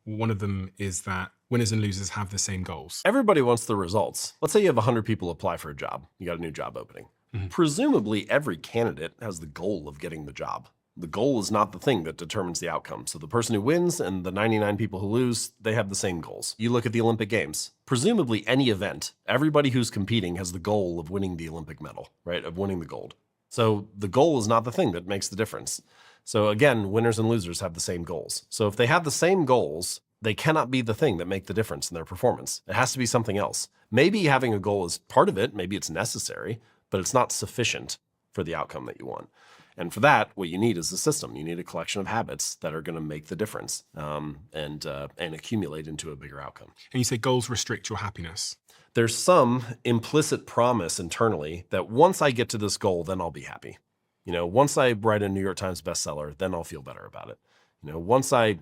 One of them is that winners and losers have the same goals. Everybody wants the results. Let's say you have 100 people apply for a job. You got a new job opening. Presumably, every candidate has the goal of getting the job. The goal is not the thing that determines the outcome. So the person who wins and the 99 people who lose, they have the same goals. You look at the Olympic Games. Presumably, any event, everybody who's competing has the goal of winning the Olympic medal, right? Of winning the gold. So the goal is not the thing that makes the difference. So again, winners and losers have the same goals. So if they have the same goals, they cannot be the thing that make the difference in their performance. It has to be something else. Maybe having a goal is part of it. Maybe it's necessary, but it's not sufficient for the outcome that you want. And for that, what you need is a system. You need a collection of habits that are going to make the difference and accumulate into a bigger outcome. And you say goals restrict your happiness. There's some implicit promise internally that once I get to this goal, then I'll be happy. Once I write a New York Times bestseller, then I'll feel better about it. Once I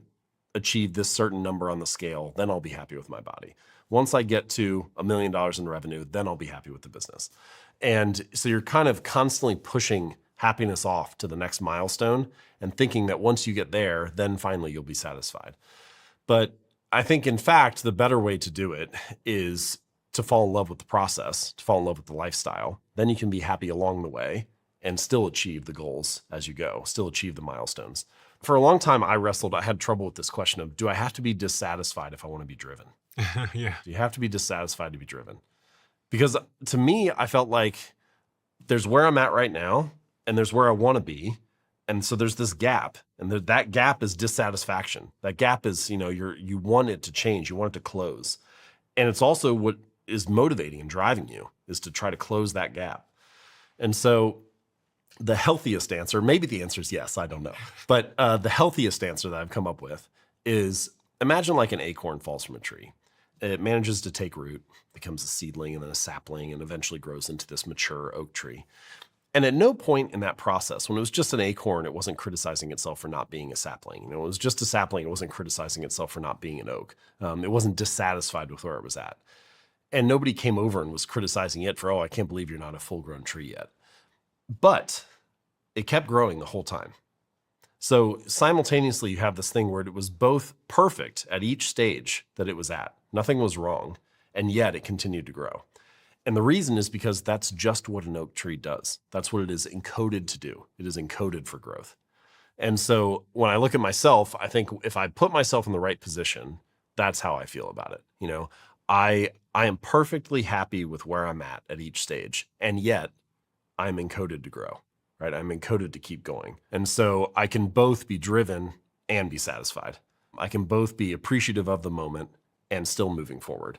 achieve this certain number on the scale, then I'll be happy with my body. Once I get to $1 million in revenue, then I'll be happy with the business. And so you're kind of constantly pushing happiness off to the next milestone and thinking that once you get there, then finally you'll be satisfied. But I think, in fact, the better way to do it is to fall in love with the process, to fall in love with the lifestyle. Then you can be happy along the way and still achieve the goals as you go, still achieve the milestones. For a long time, I had trouble with this question of, do I have to be dissatisfied if I want to be driven? Yeah. Do you have to be dissatisfied to be driven? Because to me, I felt like there's where I'm at right now, and there's where I want to be. And so there's this gap, and that gap is dissatisfaction. That gap is, you want it to change. You want it to close. And it's also what is motivating and driving you is to try to close that gap. And so the healthiest answer, maybe the answer is yes, I don't know. But the healthiest answer that I've come up with is imagine like an acorn falls from a tree. It manages to take root, becomes a seedling and then a sapling, and eventually grows into this mature oak tree. And at no point in that process, when it was just an acorn, it wasn't criticizing itself for not being a sapling. It was just a sapling. It wasn't criticizing itself for not being an oak. It wasn't dissatisfied with where it was at. And nobody came over and was criticizing it for, oh, I can't believe you're not a full-grown tree yet. But it kept growing the whole time. So simultaneously, you have this thing where it was both perfect at each stage that it was at. Nothing was wrong, and yet it continued to grow. And the reason is because that's just what an oak tree does. That's what it is encoded to do. It is encoded for growth. And so when I look at myself, I think if I put myself in the right position, that's how I feel about it. I am perfectly happy with where I'm at each stage, and yet I'm encoded to grow, right? I'm encoded to keep going. And so I can both be driven and be satisfied. I can both be appreciative of the moment and still moving forward.